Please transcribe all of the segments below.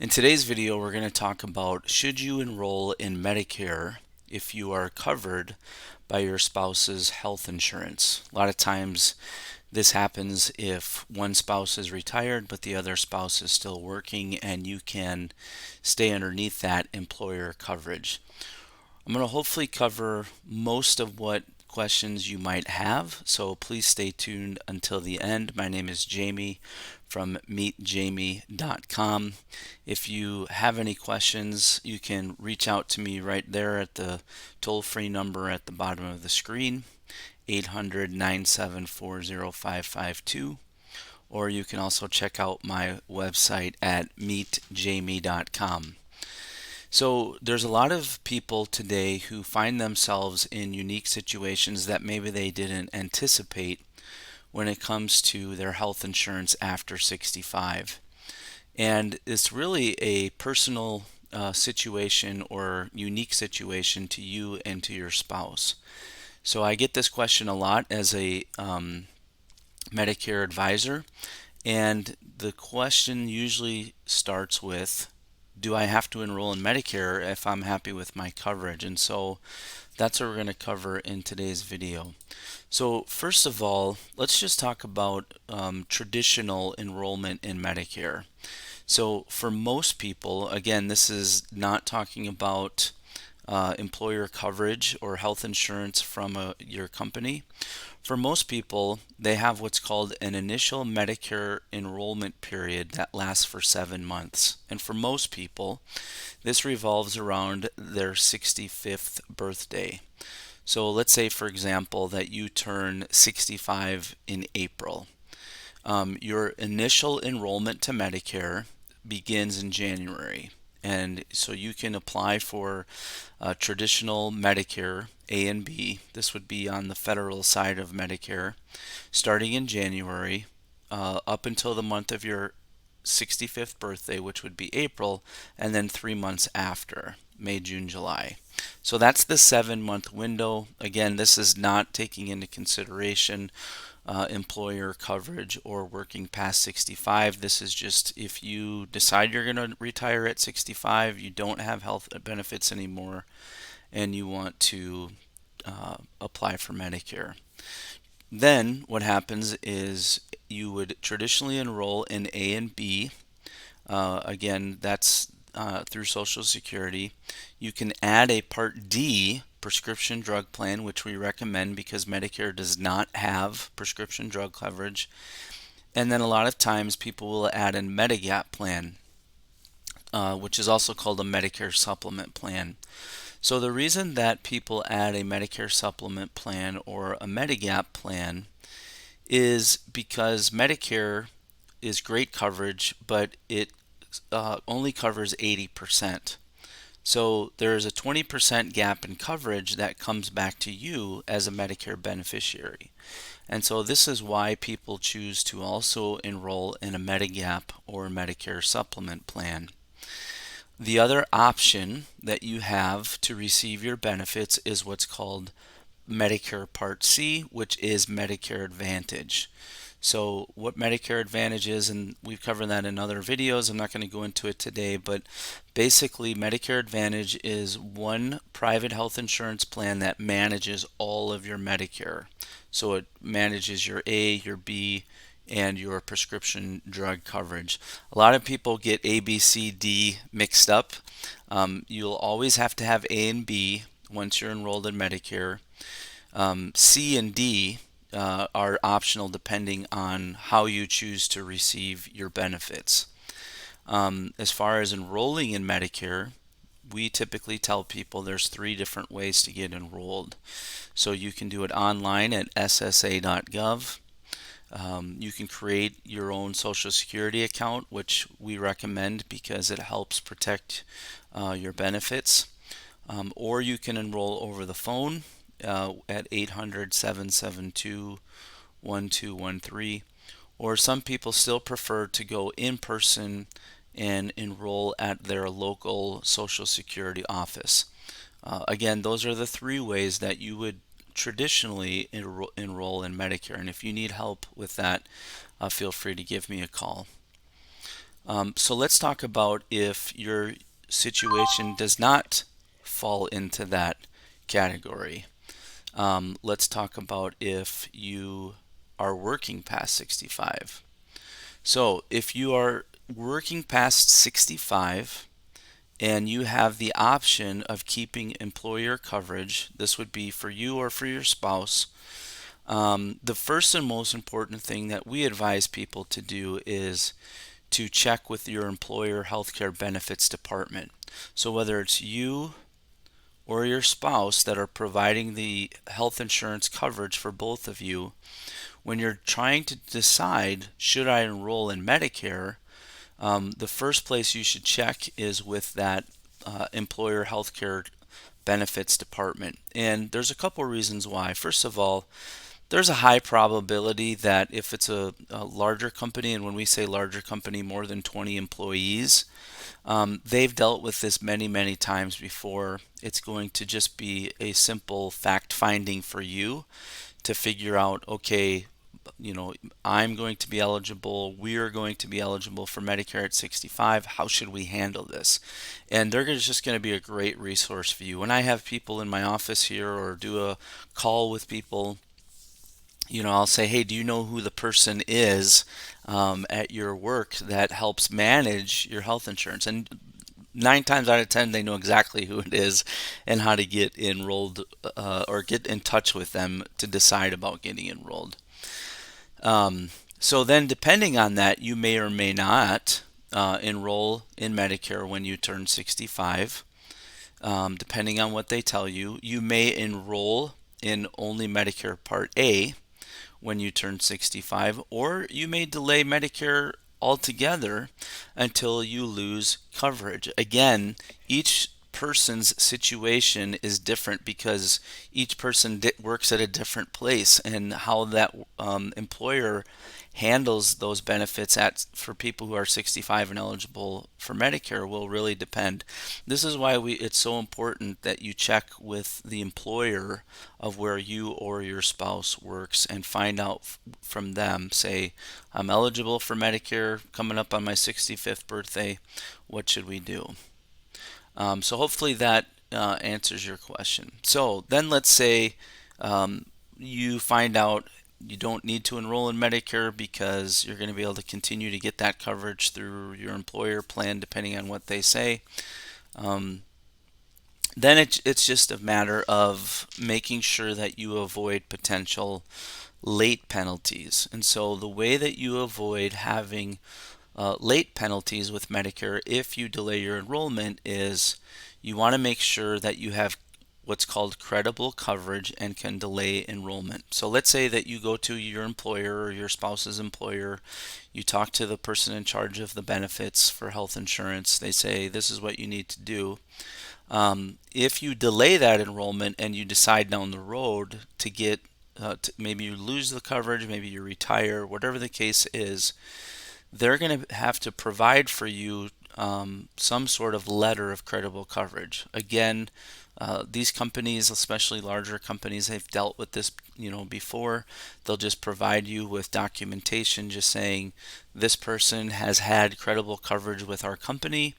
In today's video, we're going to talk about should you enroll in Medicare if you are covered by your spouse's health insurance. A lot of times this happens if one spouse is retired but the other spouse is still working and you can stay underneath that employer coverage. I'm going to hopefully cover most of what questions you might have, so please stay tuned until the end. My name is Jamie from meetjamie.com. If you have any questions, you can reach out to me right there at the toll-free number at the bottom of the screen, 800-974-0552, or you can also check out my website at meetjamie.com. So there's a lot of people today who find themselves in unique situations that maybe they didn't anticipate when it comes to their health insurance after 65. And it's really a personal situation or unique situation to you and to your spouse. So I get this question a lot as a Medicare advisor, and the question usually starts with, do I have to enroll in Medicare if I'm happy with my coverage? And so that's what we're going to cover in today's video. So first of all, let's just talk about traditional enrollment in Medicare. So for most people, again, this is not talking about employer coverage or health insurance from your company. For most people, they have what's called an initial Medicare enrollment period that lasts for 7 months. And for most people, this revolves around their 65th birthday. So let's say, for example, that you turn 65 in April. Your initial enrollment to Medicare begins in January. And so you can apply for traditional Medicare A and B. This would be on the federal side of Medicare, starting in January up until the month of your 65th birthday, which would be April, and then 3 months after, May, June, July. So that's the 7-month window. Again, this is not taking into consideration employer coverage or working past 65. This is just if you decide you're going to retire at 65, you don't have health benefits anymore, and you want to apply for Medicare. Then what happens is you would traditionally enroll in A and B. Again, that's through Social Security. You can add a Part D prescription drug plan, which we recommend because Medicare does not have prescription drug coverage. And then a lot of times people will add a Medigap plan, which is also called a Medicare supplement plan. So the reason that people add a Medicare supplement plan or a Medigap plan is because Medicare is great coverage, but it only covers 80%. So there is a 20% gap in coverage that comes back to you as a Medicare beneficiary. And so this is why people choose to also enroll in a Medigap or Medicare supplement plan. The other option that you have to receive your benefits is what's called Medicare Part C, which is Medicare Advantage. So what Medicare Advantage is, and we've covered that in other videos, I'm not going to go into it today, but basically Medicare Advantage is one private health insurance plan that manages all of your Medicare. So it manages your A, your B, and your prescription drug coverage. A lot of people get A, B, C, D mixed up. You'll always have to have A and B once you're enrolled in Medicare. C and D are optional depending on how you choose to receive your benefits. As far as enrolling in Medicare, we typically tell people there's 3 different ways to get enrolled. So you can do it online at ssa.gov. You can create your own Social Security account, which we recommend because it helps protect your benefits. Or you can enroll over the phone at 800-772-1213. Or some people still prefer to go in person and enroll at their local Social Security office. Again, those are the 3 ways that you would traditionally enroll in Medicare. And if you need help with that, feel free to give me a call. So let's talk about if your situation does not fall into that category. Let's talk about if you are working past 65. So if you are working past 65 and you have the option of keeping employer coverage, this would be for you or for your spouse. The first and most important thing that we advise people to do is to check with your employer healthcare benefits department. So whether it's you or your spouse that are providing the health insurance coverage for both of you, when you're trying to decide, should I enroll in Medicare, the first place you should check is with that employer healthcare benefits department. And there's a couple reasons why. First of all, there's a high probability that if it's a larger company, and when we say larger company, more than 20 employees, they've dealt with this many, many times before. It's going to just be a simple fact finding for you to figure out, okay, I'm going to be eligible, we're going to be eligible for Medicare at 65. How should we handle this? And they're just going to be a great resource for you. When I have people in my office here or do a call with people, I'll say, hey, do you know who the person is at your work that helps manage your health insurance? And 9 times out of 10, they know exactly who it is and how to get enrolled or get in touch with them to decide about getting enrolled. So then, depending on that, you may or may not enroll in Medicare when you turn 65. Depending on what they tell you, you may enroll in only Medicare Part A when you turn 65, or you may delay Medicare altogether until you lose coverage. Again, each person's situation is different because each person works at a different place, and how that employer handles those benefits for people who are 65 and eligible for Medicare will really depend. This is why it's so important that you check with the employer of where you or your spouse works and find out from them. Say, I'm eligible for Medicare coming up on my 65th birthday. What should we do? So hopefully that answers your question. So then let's say you find out you don't need to enroll in Medicare because you're going to be able to continue to get that coverage through your employer plan depending on what they say. Then it's just a matter of making sure that you avoid potential late penalties. And so the way that you avoid having late penalties with Medicare if you delay your enrollment is you want to make sure that you have what's called credible coverage and can delay enrollment. So let's say that you go to your employer or your spouse's employer, you talk to the person in charge of the benefits for health insurance, they say this is what you need to do. If you delay that enrollment and you decide down the road to get maybe you lose the coverage, maybe you retire, whatever the case is, they're going to have to provide for you some sort of letter of credible coverage. Again, these companies, especially larger companies, they've dealt with this, before. They'll just provide you with documentation just saying this person has had credible coverage with our company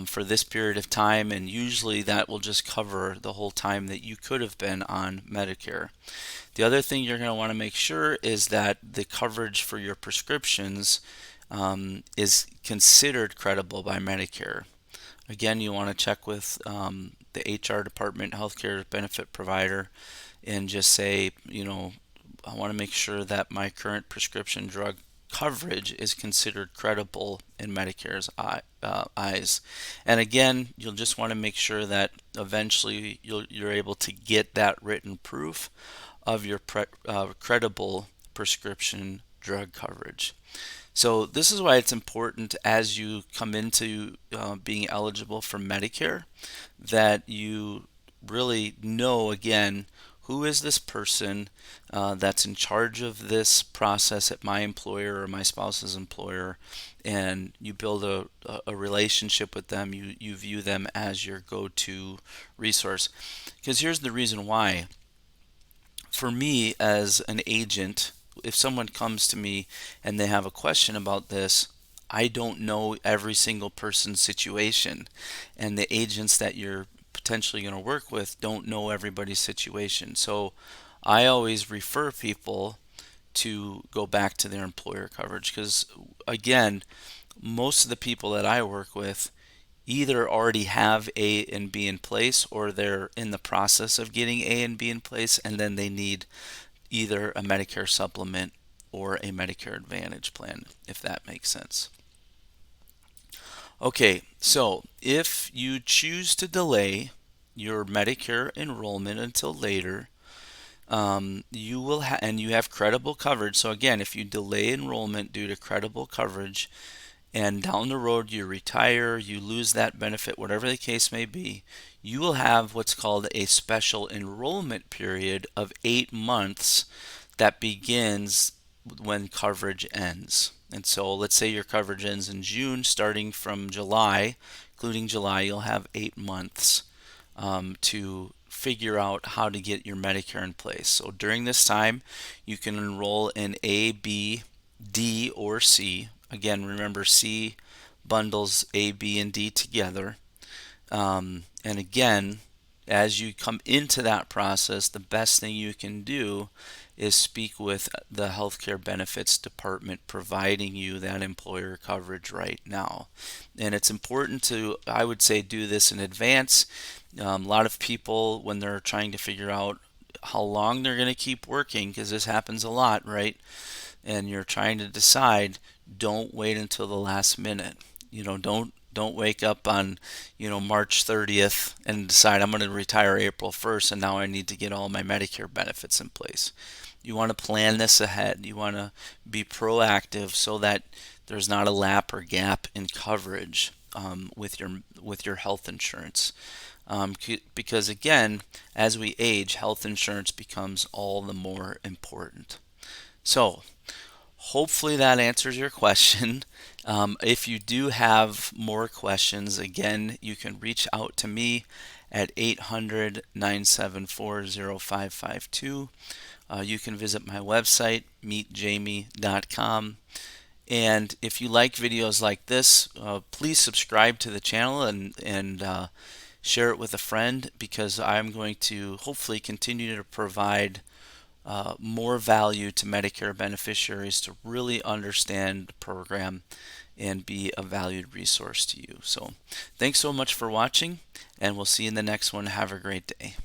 for this period of time, and usually that will just cover the whole time that you could have been on Medicare. The other thing you're going to want to make sure is that the coverage for your prescriptions is considered credible by Medicare. Again, you want to check with the HR department, healthcare benefit provider, and just say, I want to make sure that my current prescription drug coverage is considered credible in Medicare's eyes. And again, you'll just want to make sure that eventually you're able to get that written proof of your credible prescription drug coverage. So this is why it's important as you come into being eligible for Medicare that you really know, again, who is this person that's in charge of this process at my employer or my spouse's employer, and you build a relationship with them. You view them as your go-to resource. Because here's the reason why. For me as an agent, if someone comes to me and they have a question about this, I don't know every single person's situation, and the agents that you're potentially going to work with don't know everybody's situation. So I always refer people to go back to their employer coverage because, again, most of the people that I work with either already have A and B in place, or they're in the process of getting A and B in place, and then they need either a Medicare supplement or a Medicare Advantage plan, if that makes sense. Okay, so if you choose to delay your Medicare enrollment until later, you will and you have credible coverage. So again, if you delay enrollment due to credible coverage, and down the road you retire, you lose that benefit, whatever the case may be, you will have what's called a special enrollment period of 8 months that begins when coverage ends. And so let's say your coverage ends in June. Starting from July, including July, you'll have 8 months to figure out how to get your Medicare in place. So during this time, you can enroll in A, B, D, or C. Again, remember, C bundles A, B, and D together. And again, as you come into that process, the best thing you can do is speak with the healthcare benefits department providing you that employer coverage right now. And it's important to, I would say, do this in advance. A lot of people, when they're trying to figure out how long they're going to keep working, because this happens a lot, right? And you're trying to decide, don't wait until the last minute. Don't wake up on, March 30th and decide I'm going to retire April 1st and now I need to get all my Medicare benefits in place. You want to plan this ahead. You want to be proactive so that there's not a lap or gap in coverage with your health insurance. Because again, as we age, health insurance becomes all the more important. So, hopefully that answers your question. If you do have more questions, again, you can reach out to me at 800-974-0552. You can visit my website, meetjamie.com. And if you like videos like this, please subscribe to the channel and share it with a friend, because I'm going to hopefully continue to provide more value to Medicare beneficiaries to really understand the program and be a valued resource to you. So thanks so much for watching, and we'll see you in the next one. Have a great day.